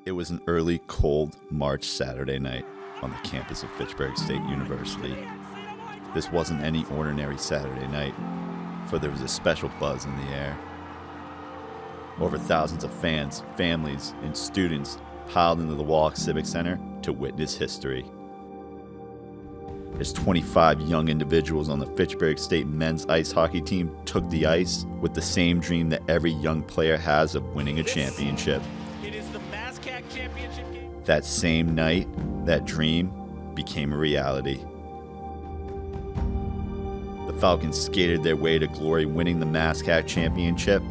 It was an early, cold March Saturday night on the campus of Fitchburg State University. This wasn't any ordinary Saturday night, for there was a special buzz in the air. Over thousands of fans, families, and students piled into the Wallach Civic Center to witness history. As 25 young individuals on the Fitchburg State men's ice hockey team took the ice with the same dream that every young player has of winning a championship. It is the MASCAC championship game. That same night, that dream became a reality. The Falcons skated their way to glory, winning the MASCAC championship,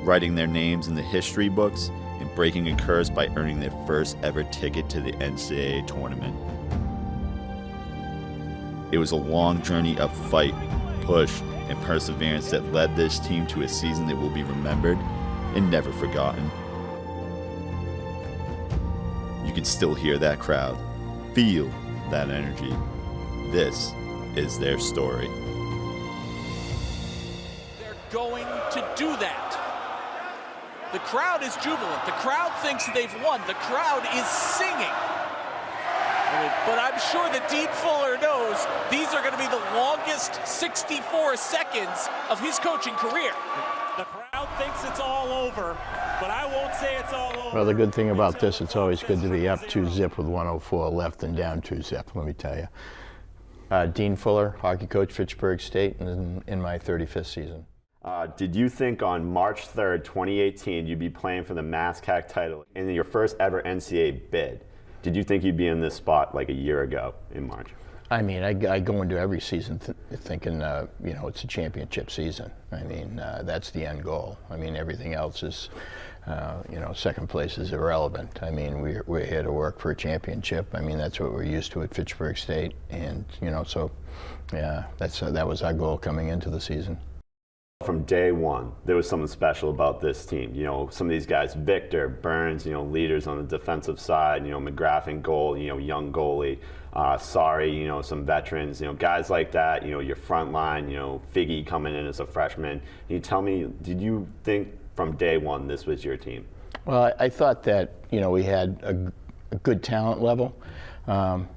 writing their names in the history books, and breaking a curse by earning their first ever ticket to the NCAA tournament. It was a long journey of fight, push, and perseverance that led this team to a season that will be remembered and never forgotten. You can still hear that crowd, feel that energy. This is their story. They're going to do that. The crowd is jubilant. The crowd thinks they've won. The crowd is singing. But I'm sure that Dean Fuller knows these are going to be the longest 64 seconds of his coaching career. The crowd thinks it's all over, but I won't say it's all over. Well, the good thing about this, it's always good to be up 2-zip with 104 left and down 2-zip, let me tell you. Dean Fuller, hockey coach, Fitchburg State, in my 35th season. Did you think on March 3rd, 2018, you'd be playing for the MASCAC title in your first ever NCAA bid? Did you think you'd be in this spot like a year ago in March? I mean, I go into every season thinking, it's a championship season. I mean, that's the end goal. I mean, everything else is, second place is irrelevant. I mean, we're here to work for a championship. I mean, that's what we're used to at Fitchburg State. And, that was our goal coming into the season. From day one, there was something special about this team. Some of these guys, Victor, Burns, leaders on the defensive side, McGrath in goal, young goalie, some veterans, guys like that, your front line, Figgy coming in as a freshman. Can you tell me, did you think from day one this was your team? Well, I thought that, we had a good talent level.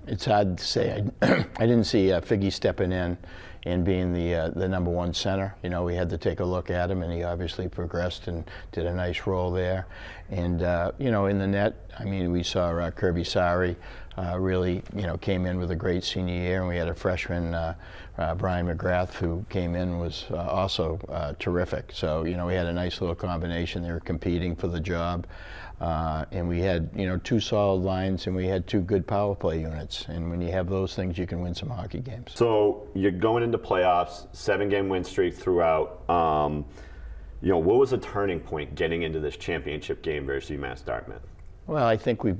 It's hard to say. I didn't see Figgy stepping in and being the number one center. We had to take a look at him, and he obviously progressed and did a nice role there. And, in the net, I mean, we saw Kirby Sari really, came in with a great senior year, and we had a freshman, Brian McGrath, who came in and was also terrific. So, we had a nice little combination. They were competing for the job. And we had, two solid lines, and we had two good power play units. And when you have those things, you can win some hockey games. So you're going into playoffs, 7-game win streak throughout. What was the turning point getting into this championship game versus UMass Dartmouth? Well, I think we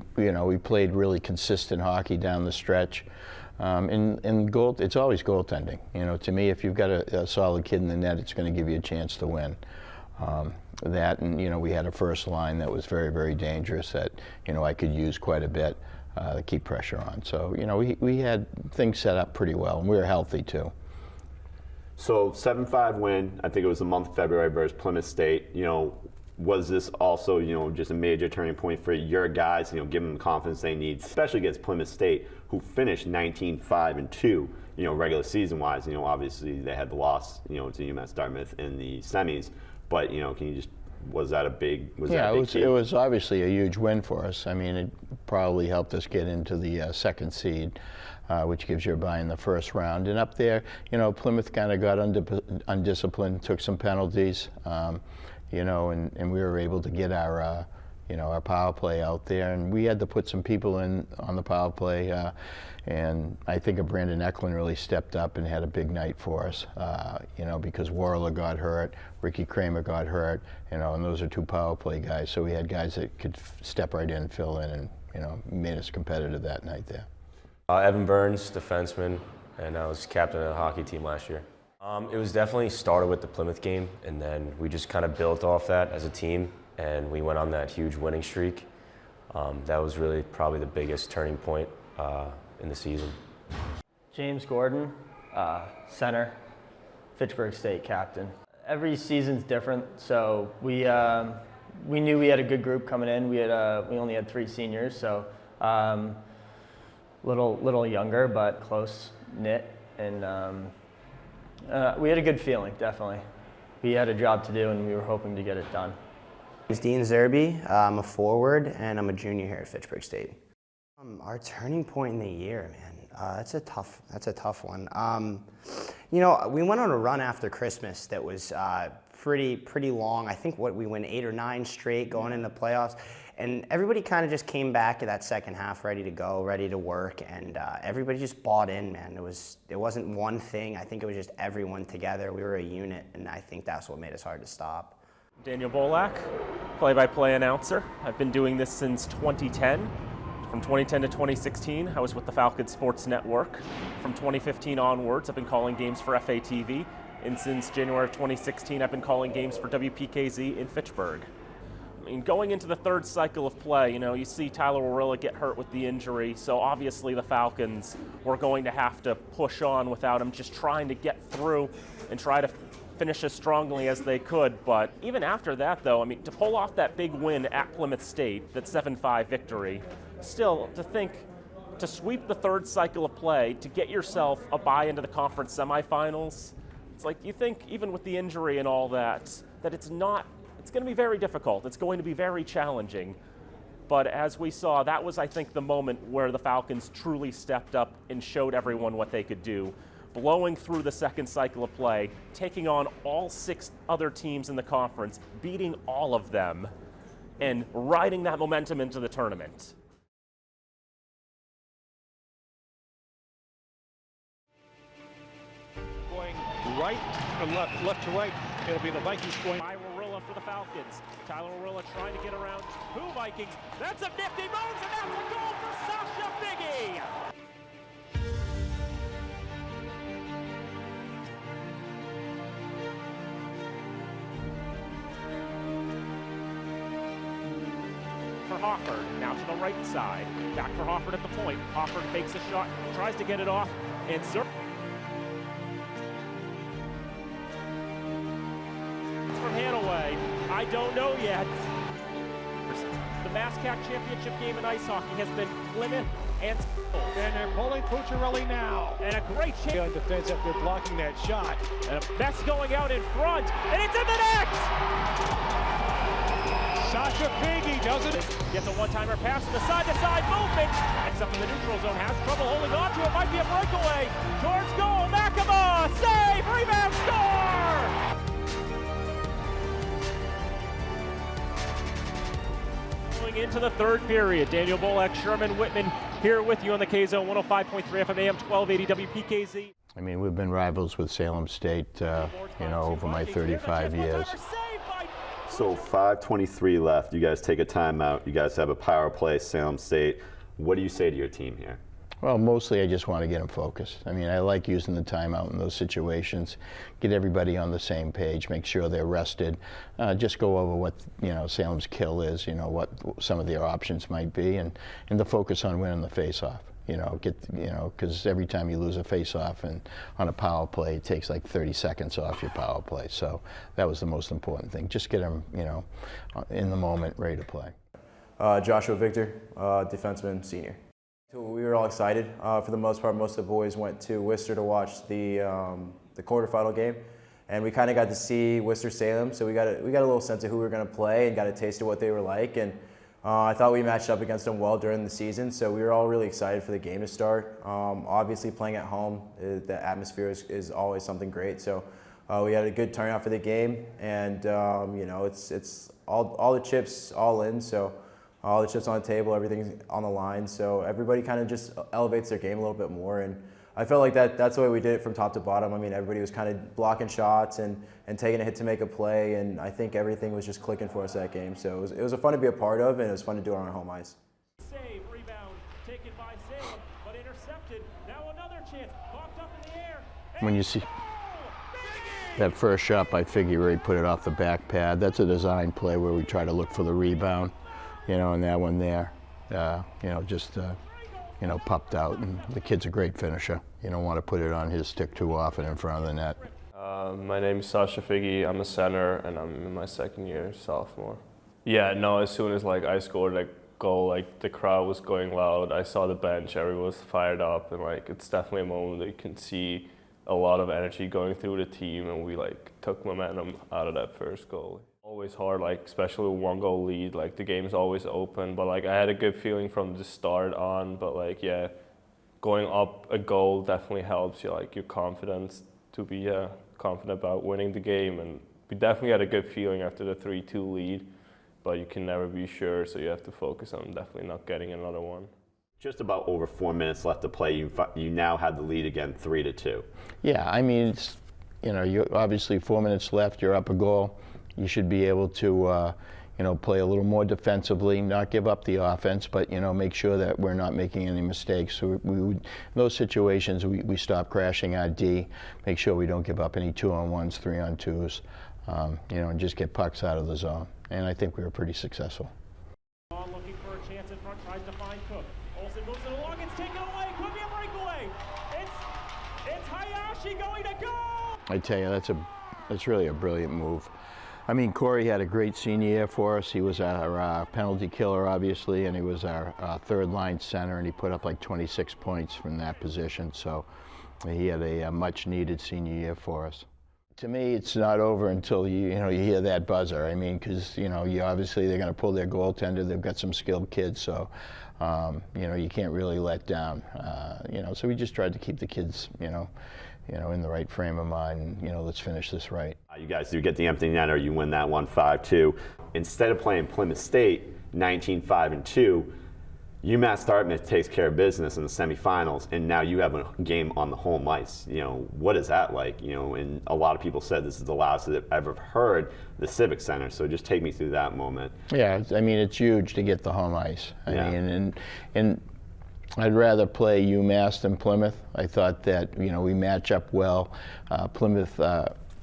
played really consistent hockey down the stretch. And goal, it's always goaltending. To me, if you've got a solid kid in the net, it's going to give you a chance to win. That, and we had a first line that was very, very dangerous that I could use quite a bit to keep pressure on. So we had things set up pretty well, and we were healthy too. So 7-5 win. I think it was the month of February versus Plymouth State. Was this also just a major turning point for your guys? Give them the confidence they need, especially against Plymouth State, who finished 19-5-2. Regular season wise. Obviously they had the loss to UMass Dartmouth in the semis. But was that a big? It was obviously a huge win for us. I mean, it probably helped us get into the second seed, which gives you a bye in the first round. And up there, Plymouth kind of got undisciplined, took some penalties, and we were able to get our power play out there, and we had to put some people in on the power play. And I think Brandon Eklund really stepped up and had a big night for us, because Warler got hurt, Ricky Kramer got hurt, and those are two power play guys. So we had guys that could step right in, fill in, and, made us competitive that night there. Evan Burns, defenseman, and I was captain of the hockey team last year. It was definitely started with the Plymouth game, and then we just kind of built off that as a team, and we went on that huge winning streak. That was really probably the biggest turning point in the season. James Gordon, center, Fitchburg State captain. Every season's different, so we we knew we had a good group coming in. We only had 3 seniors, so little younger but close knit, and we had a good feeling. Definitely, we had a job to do, and we were hoping to get it done. My name's Dean Zerby. I'm a forward, and I'm a junior here at Fitchburg State. Our turning point in the year, man. That's a tough one. You know, we went on a run after Christmas that was pretty long. I think we went 8 or 9 straight going into playoffs, and everybody kind of just came back to that second half ready to go, ready to work, and everybody just bought in, man. It wasn't one thing. I think it was just everyone together. We were a unit, and I think that's what made us hard to stop. Daniel Bolak, play-by-play announcer. I've been doing this since 2010. From 2010 to 2016, I was with the Falcons Sports Network. From 2015 onwards, I've been calling games for FATV. And since January of 2016, I've been calling games for WPKZ in Fitchburg. I mean, going into the third cycle of play, you know, you see Tyler Warilla get hurt with the injury, so obviously the Falcons were going to have to push on without him, just trying to get through and try to finish as strongly as they could. But even after that, though, I mean, to pull off that big win at Plymouth State, that 7-5 victory, still, to sweep the third cycle of play, to get yourself a bye into the conference semifinals, it's like you think, even with the injury and all that it's going to be very difficult. It's going to be very challenging. But as we saw, that was, I think, the moment where the Falcons truly stepped up and showed everyone what they could do, blowing through the second cycle of play, taking on all 6 other teams in the conference, beating all of them, and riding that momentum into the tournament. Going right or left to right. It'll be the Vikings going. By Warilla for the Falcons. Tyler Warilla trying to get around 2 Vikings. That's a nifty move, and that's a goal for Sasha Biggie. For Hofford, now to the right side. Back for Hofford at the point. Hofford fakes a shot, tries to get it off, and from Hanaway, I don't know yet. The MASCAC championship game in ice hockey has been Plymouth and they're pulling Pucciarelli now. And a great chance on defense after blocking that shot. And a mess going out in front, and it's in the net! Sasha Biggie does it. Gets a one-timer pass to the side-to-side movement. Next up in the neutral zone, has trouble holding on to it. Might be a breakaway. Towards goal, Nakama, save, rebound, score! Into the third period. Daniel Bolak, Sherman Whitman here with you on the K-Zone 105.3 FM AM 1280 WPKZ. I mean, we've been rivals with Salem State, over my 35 years. So 5:23 left. You guys take a timeout. You guys have a power play, Salem State. What do you say to your team here? Well, mostly I just want to get them focused. I mean, I like using the timeout in those situations, get everybody on the same page, make sure they're rested, just go over what, Salem's kill is, what some of their options might be, and the focus on winning the face-off. Because every time you lose a face-off and on a power play, it takes like 30 seconds off your power play. So that was the most important thing. Just get them, in the moment, ready to play. Joshua Victor, defenseman, senior. We were all excited. For the most part, most of the boys went to Worcester to watch the quarterfinal game, and we kind of got to see Worcester-Salem. So we got a little sense of who we were going to play and got a taste of what they were like. And I thought we matched up against them well during the season. So we were all really excited for the game to start. Obviously, playing at home, the atmosphere is always something great. So we had a good turnout for the game, and it's all the chips all in. So. All the chips on the table, everything's on the line, so everybody kind of just elevates their game a little bit more, and I felt like that's the way we did it from top to bottom. I mean, everybody was kind of blocking shots and taking a hit to make a play, and I think everything was just clicking for us that game, so it was fun to be a part of, and it was fun to do it on our home ice. Save, rebound, taken by Salem, but intercepted. Now another chance, popped up in the air. When you see that first shot by Figueroa, he put it off the back pad. That's a design play where we try to look for the rebound. And that one there, popped out. And the kid's a great finisher. You don't want to put it on his stick too often in front of the net. My name is Sasha Figge. I'm a center, and I'm in my second year, sophomore. Yeah, no, as soon as like I scored a goal, like the crowd was going loud. I saw the bench, everyone was fired up, and like it's definitely a moment that you can see a lot of energy going through the team, and we like took momentum out of that first goal. Always hard, like especially with 1-goal lead, like the game's always open, but like I had a good feeling from the start on, but like yeah, going up a goal definitely helps you, like your confidence to be confident about winning the game, and we definitely had a good feeling after the 3-2 lead, but you can never be sure, so you have to focus on definitely not getting another one. Just about over 4 minutes left to play. You now have the lead again, 3-2. Yeah, I mean, it's, you know, you obviously 4 minutes left. You're up a goal. You should be able to, you know, play a little more defensively, not give up the offense, but you know, make sure that we're not making any mistakes. So we would, in those situations, we stop crashing our D, make sure we don't give up any 2-on-1s, 3-on-2s, you know, and just get pucks out of the zone. And I think we were pretty successful. Looking for a chance in front, tries to find Cook. Olsen moves it along, it's taken away, could be a breakaway. It's Hayashi going to go! I tell you, that's really a brilliant move. I mean, Corey had a great senior year for us. He was our penalty killer, obviously, and he was our third-line center, and he put up like 26 points from that position. So he had a much-needed senior year for us. To me, it's not over until you hear that buzzer. I mean, because you obviously they're going to pull their goaltender. They've got some skilled kids, so you know, you can't really let down. You know, so we just tried to keep the kids, you know, in the right frame of mind. And, you know, let's finish this right. You guys do get the empty netter. You win that one 5-2. Instead of playing Plymouth State 19-5-2, UMass Dartmouth takes care of business in the semifinals, and now you have a game on the home ice. You know, what is that like? You know, and a lot of people said this is the loudest they've ever heard the Civic Center. So just take me through that moment. Yeah, I mean, it's huge to get the home ice. I mean, and I'd rather play UMass than Plymouth. I thought that, you know, we match up well. Plymouth,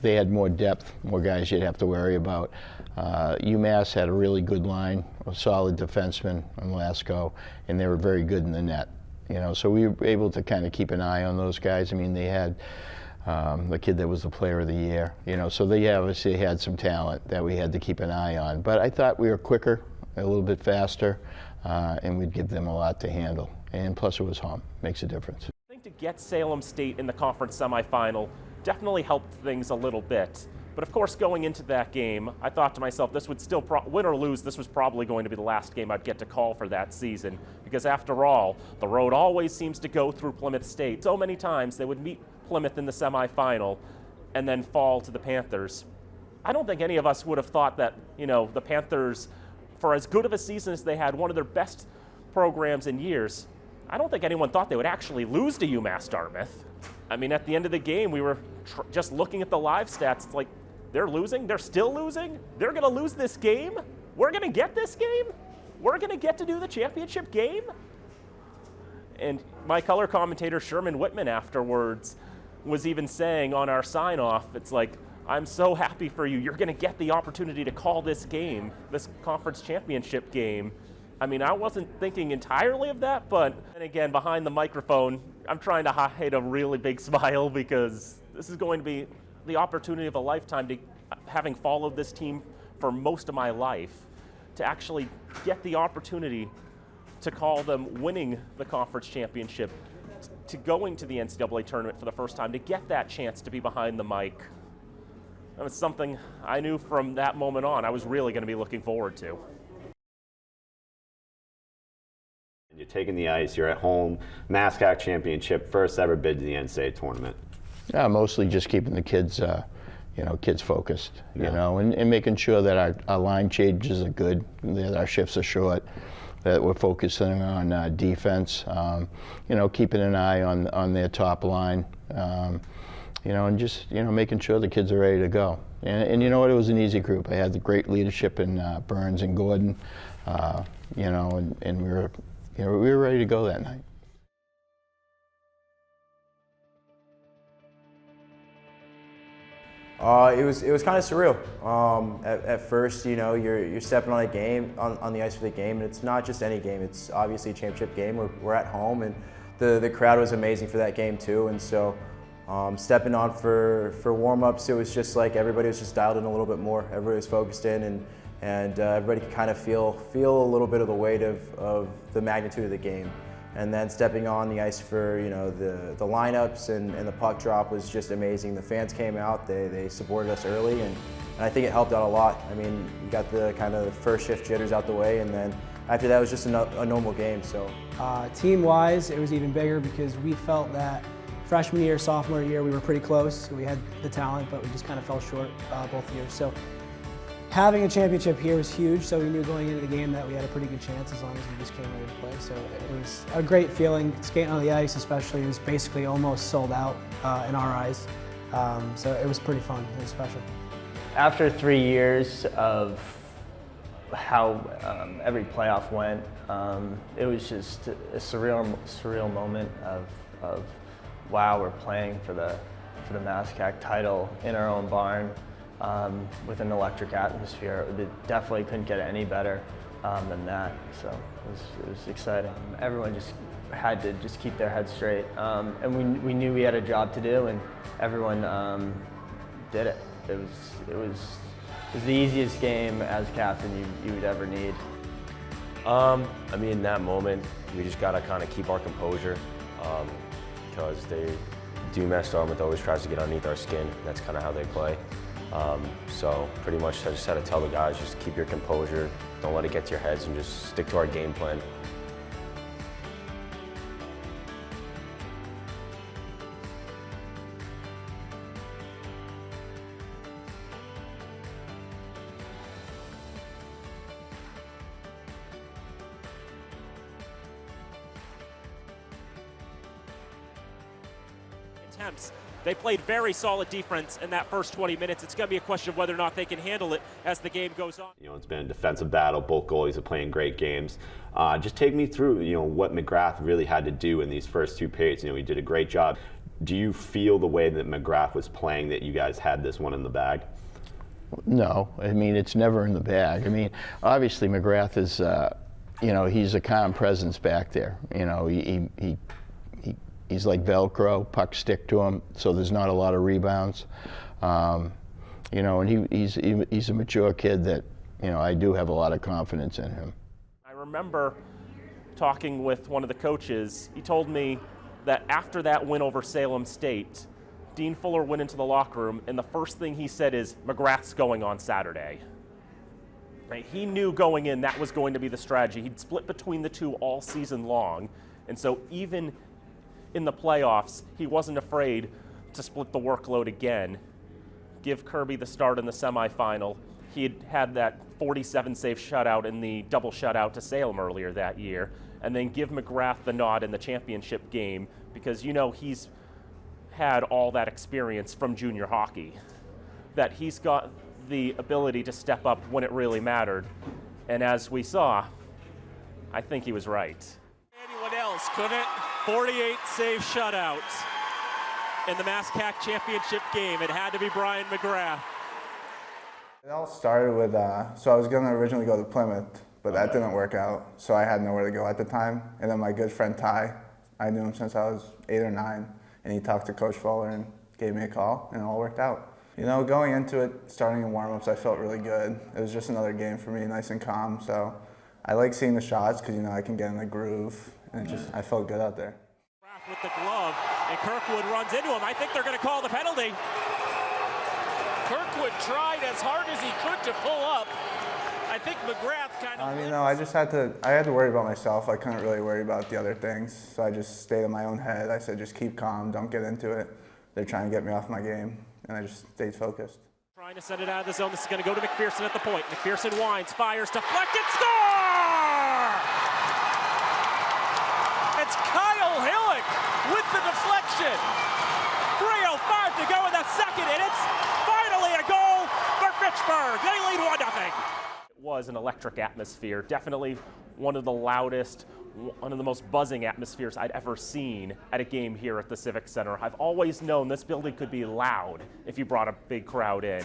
they had more depth, more guys you'd have to worry about. UMass had a really good line, a solid defenseman on Lasco, and they were very good in the net. You know, so we were able to kind of keep an eye on those guys. I mean, they had the kid that was the player of the year. You know, so they obviously had some talent that we had to keep an eye on. But I thought we were quicker, a little bit faster, and we'd give them a lot to handle. And plus, it was home. Makes a difference. I think to get Salem State in the conference semifinal definitely helped things a little bit. But of course, going into that game, I thought to myself, this would still, win or lose, this was probably going to be the last game I'd get to call for that season. Because after all, the road always seems to go through Plymouth State. So many times they would meet Plymouth in the semifinal and then fall to the Panthers. I don't think any of us would have thought that, you know, the Panthers, for as good of a season as they had, one of their best programs in years, I don't think anyone thought they would actually lose to UMass Dartmouth. I mean, at the end of the game, we were just looking at the live stats. It's like, they're losing, they're still losing, they're gonna lose this game? We're gonna get this game? We're gonna get to do the championship game? And my color commentator, Sherman Whitman, afterwards was even saying on our sign-off, it's like, I'm so happy for you. You're gonna get the opportunity to call this game, this conference championship game. I mean, I wasn't thinking entirely of that, but then again, behind the microphone, I'm trying to hide a really big smile because this is going to be the opportunity of a lifetime, to having followed this team for most of my life, to actually get the opportunity to call them winning the conference championship, to going to the NCAA tournament for the first time, to get that chance to be behind the mic. That was something I knew from that moment on I was really going to be looking forward to. You're taking the ice, you're at home, MASCAC championship, first ever bid to the NCAA tournament. Yeah, mostly just keeping the kids, you know, kids focused, you know, and making sure that our line changes are good, that our shifts are short, that we're focusing on defense, you know, keeping an eye on their top line, you know, and just, you know, making sure the kids are ready to go. And you know what, it was an easy group. I had the great leadership in Burns and Gordon, you know, and we were ready to go that night. It was kind of surreal. At first, you know, you're stepping on a game, on the ice for the game, and it's not just any game. It's obviously a championship game. We're at home, and the crowd was amazing for that game too. And so, stepping on for warm-ups, it was just like everybody was just dialed in a little bit more. Everybody was focused in, and and everybody could kind of feel a little bit of the weight of the magnitude of the game. And then stepping on the ice for the lineups and the puck drop was just amazing. The fans came out, they supported us early, and I think it helped out a lot. I mean, you got the kind of first shift jitters out the way, and then after that it was just a normal game. So team-wise, it was even bigger because we felt that freshman year, sophomore year, we were pretty close. We had the talent, but we just kind of fell short both years. So having a championship here was huge, so we knew going into the game that we had a pretty good chance as long as we just came ready to play. So it was a great feeling. Skating on the ice especially, it was basically almost sold out in our eyes. So it was pretty fun, it was special. After 3 years of how every playoff went, it was just a surreal moment of wow, we're playing for the MASCAC title in our own barn. With an electric atmosphere. It definitely couldn't get any better than that. So it was exciting. Everyone just had to just keep their heads straight. And we knew we had a job to do, and everyone did it. It was the easiest game as captain you would ever need. I mean, in that moment, we just got to kind of keep our composure because they do mess up, but always tries to get underneath our skin. That's kind of how they play. So pretty much I just had to tell the guys, just keep your composure, don't let it get to your heads, and just stick to our game plan. Attempts. They played very solid defense in that first 20 minutes. It's going to be a question of whether or not they can handle it as the game goes on. It's been a defensive battle. Both goalies are playing great games. Just take me through, what McGrath really had to do in these first two periods. He did a great job. Do you feel the way that McGrath was playing that you guys had this one in the bag? No, I mean, it's never in the bag. I mean, obviously McGrath is, he's a calm presence back there. He's like Velcro, pucks stick to him, so there's not a lot of rebounds. And he's a mature kid that, I do have a lot of confidence in him. I remember talking with one of the coaches. He told me that after that win over Salem State, Dean Fuller went into the locker room, and the first thing he said is, McGrath's going on Saturday. Right? He knew going in that was going to be the strategy. He'd split between the two all season long, and so even in the playoffs, he wasn't afraid to split the workload again, give Kirby the start in the semifinal. He had that 47-save shutout in the double shutout to Salem earlier that year, and then give McGrath the nod in the championship game because he's had all that experience from junior hockey, that he's got the ability to step up when it really mattered. And as we saw, I think he was right. Anyone else couldn't? 48 save shutout in the MASCAC championship game. It had to be Brian McGrath. It all started with, so I was going to originally go to Plymouth, but that didn't work out, so I had nowhere to go at the time. And then my good friend Ty, I knew him since I was 8 or 9, and he talked to Coach Fuller and gave me a call, and it all worked out. Going into it, starting in warm-ups, I felt really good. It was just another game for me, nice and calm, so I like seeing the shots because, I can get in the groove. And I felt good out there. With the glove, and Kirkwood runs into him. I think they're going to call the penalty. Kirkwood tried as hard as he could to pull up. I think McGrath kind of... I had to worry about myself. I couldn't really worry about the other things. So I just stayed in my own head. I said, just keep calm, don't get into it. They're trying to get me off my game. And I just stayed focused. Trying to send it out of the zone. This is going to go to McPherson at the point. McPherson winds, fires, deflected, score! It's Kyle Hillick with the deflection. 3:05 to go in the second, and it's finally a goal for Fitchburg. They lead 1-0. It was an electric atmosphere. Definitely one of the loudest, one of the most buzzing atmospheres I'd ever seen at a game here at the Civic Center. I've always known this building could be loud if you brought a big crowd in.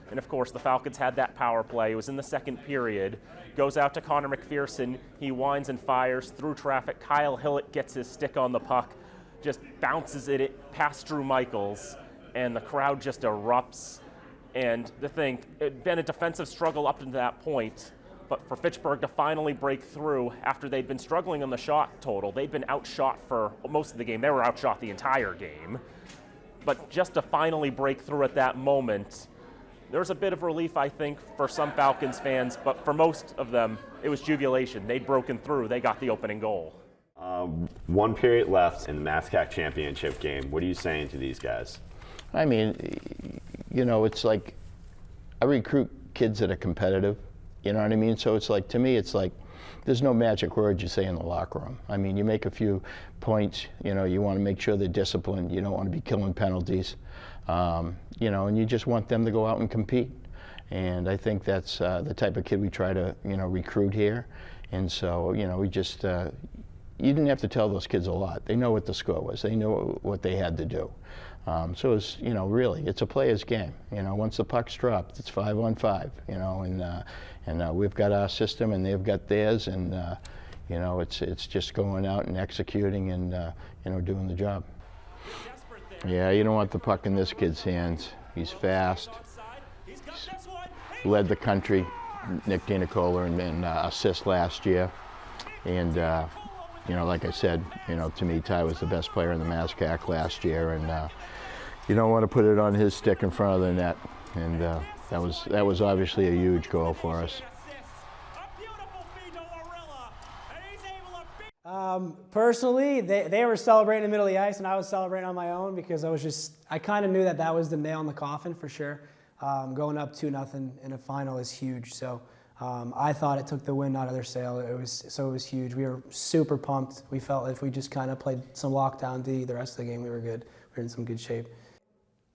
And of course, the Falcons had that power play. It was in the second period. Goes out to Connor McPherson. He winds and fires through traffic. Kyle Hillick gets his stick on the puck, just bounces it past Drew Michaels, and the crowd just erupts. And the thing, it had been a defensive struggle up to that point, but for Fitchburg to finally break through after they'd been struggling on the shot total, they'd been outshot for most of the game. They were outshot the entire game. But just to finally break through at that moment, there was a bit of relief, I think, for some Falcons fans, but for most of them, it was jubilation. They'd broken through. They got the opening goal. 1 period left in the MASCAC championship game. What are you saying to these guys? I mean, you know, it's like I recruit kids that are competitive, you know what I mean? So it's like, to me, it's like there's no magic words you say in the locker room. I mean, you make a few points, you know, you want to make sure they're disciplined. You don't want to be killing penalties, you know, and you just want them to go out and compete. And I think that's the type of kid we try to, you know, recruit here. And so, you know, we just, you didn't have to tell those kids a lot. They know what the score was. They know what they had to do. So it's, you know, really, it's a player's game. You know, once the puck's dropped, it's 5-on-5. You know, and we've got our system, and they've got theirs, and you know, it's just going out and executing and you know, doing the job. Yeah, you don't want the puck in this kid's hands. He's fast. He's led the country, Nick DiNicola, in assists last year, and. You know, like I said, you know, to me, Ty was the best player in the MASCAC last year, and you don't want to put it on his stick in front of the net, and that was obviously a huge goal for us. Personally, they were celebrating in the middle of the ice, and I was celebrating on my own because I kind of knew that was the nail in the coffin for sure. Going up 2-0 in a final is huge, so. I thought it took the wind out of their sail. It was huge. We were super pumped. We felt if we just kind of played some lockdown D the rest of the game, we were good. We were in some good shape.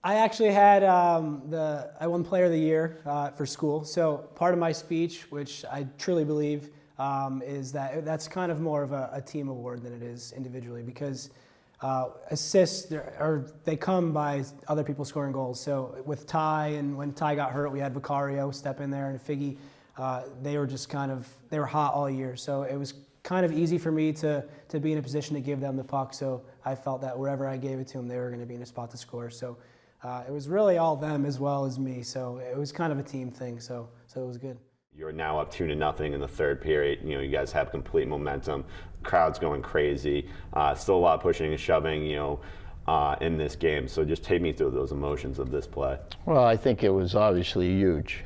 I actually had I won Player of the Year for school. So part of my speech, which I truly believe, is that's kind of more of a team award than it is individually, because assists they come by other people scoring goals. So with Ty, and when Ty got hurt, we had Vicario step in there, and Figgy. They were hot all year, so it was kind of easy for me to be in a position to give them the puck. So I felt that wherever I gave it to them, they were going to be in a spot to score. So it was really all them as well as me. So it was kind of a team thing. So it was good. You're now up 2-0 in the third period. You know, you guys have complete momentum. Crowd's going crazy. Still a lot of pushing and shoving. You know. In this game. So just take me through those emotions of this play. Well, I think it was obviously huge.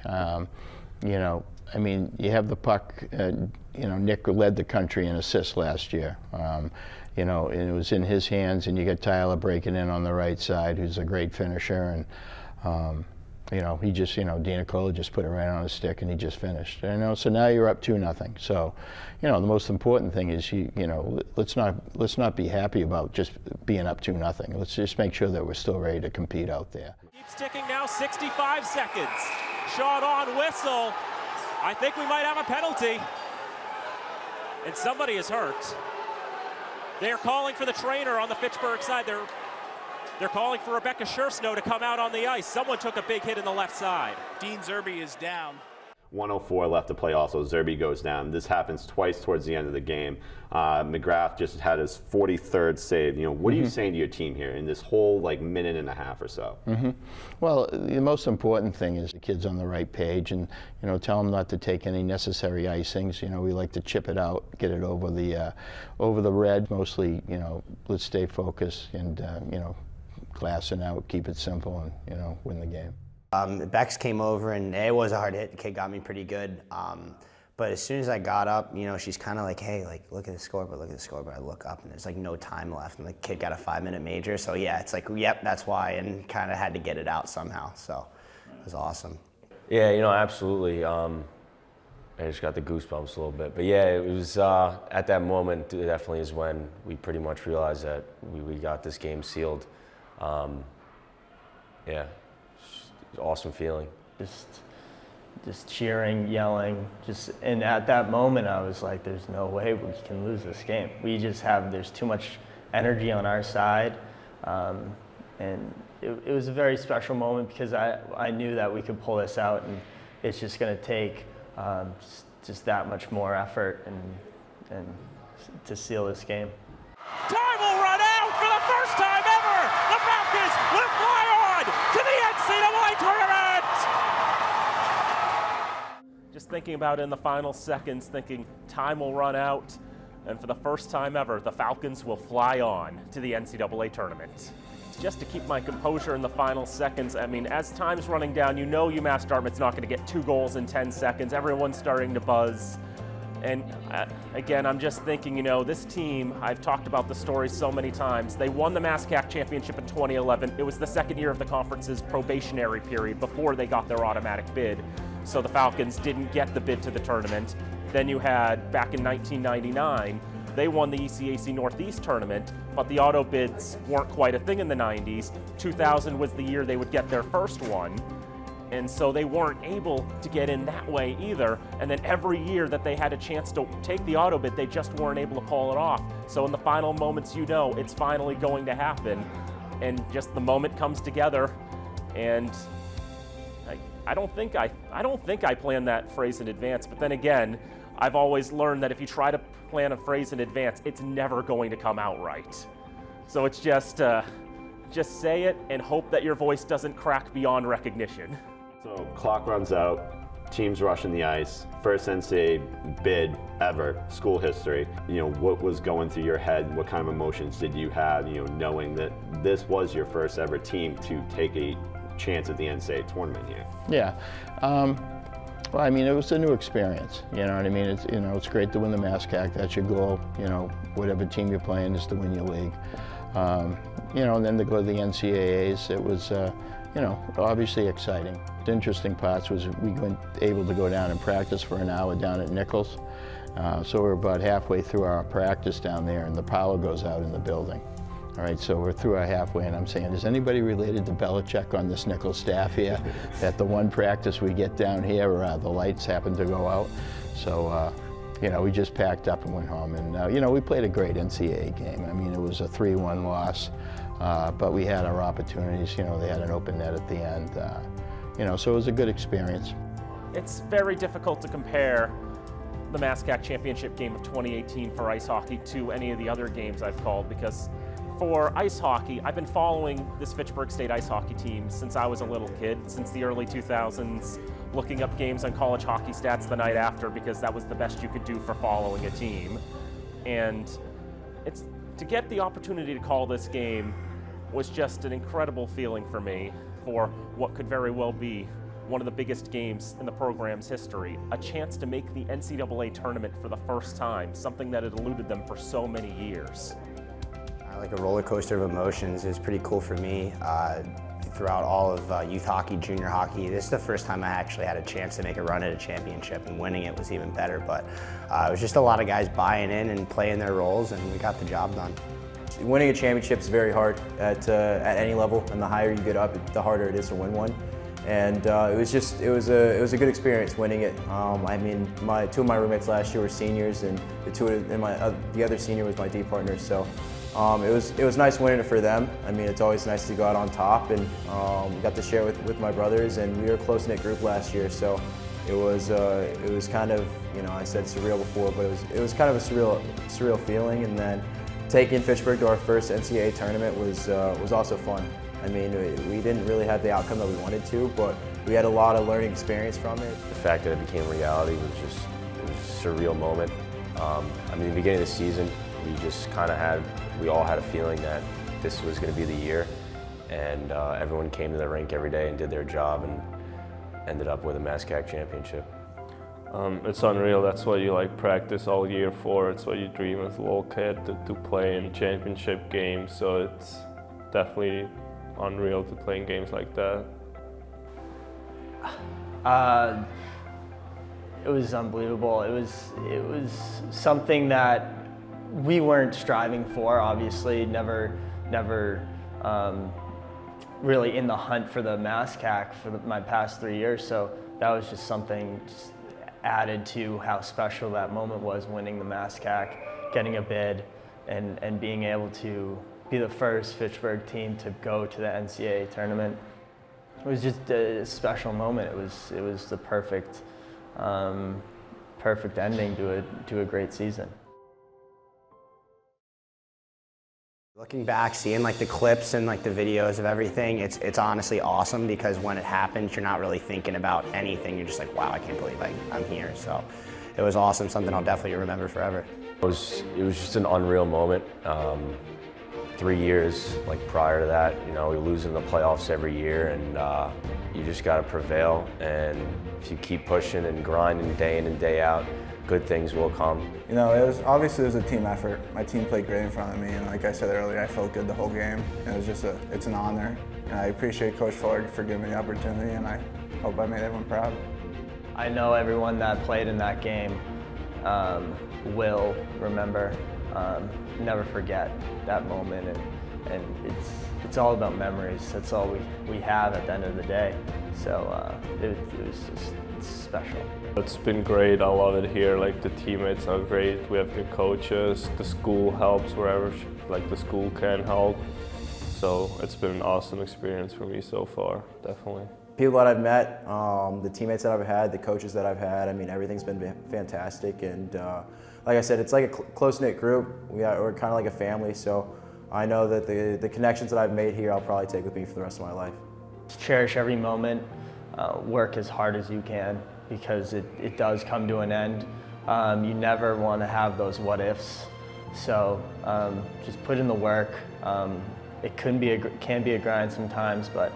You know, I mean, you have the puck, you know, Nick led the country in assists last year. You know, and it was in his hands, and you got Tyler breaking in on the right side, who's a great finisher, and, you know, he just, you know, DiNicola just put it right on his stick, and he just finished. You know, so now you're up 2-0. So, you know, the most important thing is, you know, let's not be happy about just being up 2-0. Let's just make sure that we're still ready to compete out there. Keeps ticking now, 65 seconds. Shot on, whistle. I think we might have a penalty. And somebody is hurt. They're calling for the trainer on the Fitchburg side. They're calling for Rebecca Schursnow to come out on the ice. Someone took a big hit in the left side. Dean Zerbe is down. 1:04 left to play also. Zerbe goes down. This happens twice towards the end of the game. McGrath just had his 43rd save. You know, what are you saying to your team here in this whole minute and a half or so? Well, the most important thing is the kids on the right page, and you know, tell them not to take any necessary icings. You know, we like to chip it out, get it over the red. Mostly, you know, let's stay focused and you know, glassing out, keep it simple, and you know, win the game. Bex came over, and it was a hard hit. The kid got me pretty good. But as soon as I got up, you know, she's kind of like, hey, look at the scoreboard, look at the scoreboard. I look up, and there's no time left, and the kid got a 5-minute major. So yeah, it's like, yep, that's why, and kind of had to get it out somehow. So it was awesome. Yeah, you know, absolutely. I just got the goosebumps a little bit. But yeah, it was at that moment, it definitely is when we pretty much realized that we got this game sealed. Yeah. Awesome feeling. Just cheering, yelling, and at that moment I was like, there's no way we can lose this game. There's too much energy on our side, and it was a very special moment because I knew that we could pull this out, and it's just going to take just that much more effort and to seal this game. Time will run out for the first time ever. The Falcons will fly on to the NCAA tournament. thinking about it in the final seconds, thinking time will run out, and for the first time ever, the Falcons will fly on to the NCAA tournament. Just to keep my composure in the final seconds, I mean, as time's running down, you know UMass Dartmouth's not going to get 2 goals in 10 seconds. Everyone's starting to buzz. And again, I'm just thinking, you know, this team, I've talked about the story so many times. They won the MASCAC championship in 2011. It was the second year of the conference's probationary period before they got their automatic bid. So the Falcons didn't get the bid to the tournament. Then you had, back in 1999, they won the ECAC Northeast tournament, but the auto bids weren't quite a thing in the 90s. 2000 was the year they would get their first one. And so they weren't able to get in that way either. And then every year that they had a chance to take the auto bid, they just weren't able to pull it off. So in the final moments, you know, it's finally going to happen. And just the moment comes together. And I don't think I planned that phrase in advance. But then again, I've always learned that if you try to plan a phrase in advance, it's never going to come out right. So it's just say it and hope that your voice doesn't crack beyond recognition. So clock runs out, teams rushing the ice, first NCAA bid ever, school history. You know, what was going through your head? What kind of emotions did you have, you know, knowing that this was your first ever team to take a chance at the NCAA tournament here? Yeah. Well, I mean, it was a new experience. You know what I mean? It's, you know, it's great to win the MASCAC. That's your goal. You know, whatever team you're playing is to win your league. You know, and then to go to the NCAAs, it was, you know, obviously exciting. The interesting parts was we weren't able to go down and practice for an hour down at Nichols. So we're about halfway through our practice down there, and the power goes out in the building. All right, so we're through our halfway, and I'm saying, is anybody related to Belichick on this Nichols staff here? That the one practice we get down here, the lights happen to go out. So, you know, we just packed up and went home. And, you know, we played a great NCAA game. I mean, it was a 3-1 loss, but we had our opportunities. You know, they had an open net at the end. You know, so it was a good experience. It's very difficult to compare the MASCAC championship game of 2018 for ice hockey to any of the other games I've called, because for ice hockey, I've been following this Fitchburg State ice hockey team since I was a little kid, since the early 2000s, looking up games on college hockey stats the night after because that was the best you could do for following a team. And it's to get the opportunity to call this game was just an incredible feeling for me for what could very well be one of the biggest games in the program's history, a chance to make the NCAA tournament for the first time, something that had eluded them for so many years. Like a roller coaster of emotions. It was pretty cool for me throughout all of youth hockey, junior hockey. This is the first time I actually had a chance to make a run at a championship, and winning it was even better. But it was just a lot of guys buying in and playing their roles, and we got the job done. Winning a championship is very hard at any level, and the higher you get up, the harder it is to win one. And it was a good experience winning it. I mean, two of my roommates last year were seniors, and the other senior was my D partner. So it was nice winning it for them. I mean, it's always nice to go out on top, and got to share with my brothers. And we were a close knit group last year, so it was kind of, you know, I said surreal before, but it was kind of a surreal feeling. And then taking Fitchburg to our first NCAA tournament was also fun. I mean, we didn't really have the outcome that we wanted to, but we had a lot of learning experience from it. The fact that it became reality was just a surreal moment. I mean, the beginning of the season, we all had a feeling that this was going to be the year, and everyone came to the rink every day and did their job and ended up with a MASCAC championship. It's unreal. That's what you practice all year for. It's what you dream as a little kid to play in championship games. So it's definitely unreal to play in games like that. It was unbelievable. It was something that we weren't striving for. Obviously, never really in the hunt for the MASCAC for my past 3 years. So that was just something added to how special that moment was, winning the MASCAC, getting a bid, and being able to be the first Fitchburg team to go to the NCAA tournament. It was just a special moment. It was the perfect ending to a great season. Looking back, seeing like the clips and like the videos of everything, it's honestly awesome because when it happens, you're not really thinking about anything. You're just like, wow, I can't believe I'm here. So it was awesome, something I'll definitely remember forever. It was just an unreal moment. 3 years like prior to that, you know, we lose in the playoffs every year, and you just got to prevail. And if you keep pushing and grinding day in and day out, good things will come. You know, it was a team effort. My team played great in front of me, and like I said earlier, I felt good the whole game. And it was just it's an honor, and I appreciate Coach Fuller for giving me the opportunity, and I hope I made everyone proud. I know everyone that played in that game will remember, never forget that moment, and it's all about memories. That's all we have at the end of the day. So it was just special. It's been great. I love it here. Like, the teammates are great. We have good coaches. The school helps wherever like the school can help. So it's been an awesome experience for me so far, definitely. People that I've met, the teammates that I've had, the coaches that I've had, I mean, everything's been fantastic. And like I said, it's like a close-knit group. We're kind of like a family, so I know that the connections that I've made here, I'll probably take with me for the rest of my life. Cherish every moment, work as hard as you can, because it does come to an end. You never want to have those what-ifs. So just put in the work. It can be a grind sometimes, but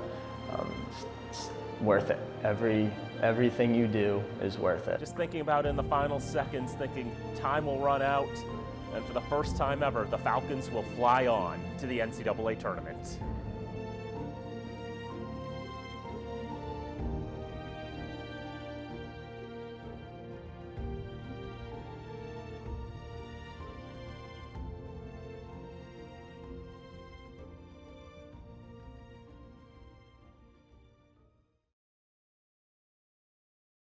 it's worth it. Everything you do is worth it. Just thinking about it in the final seconds, thinking time will run out, and for the first time ever, the Falcons will fly on to the NCAA tournament.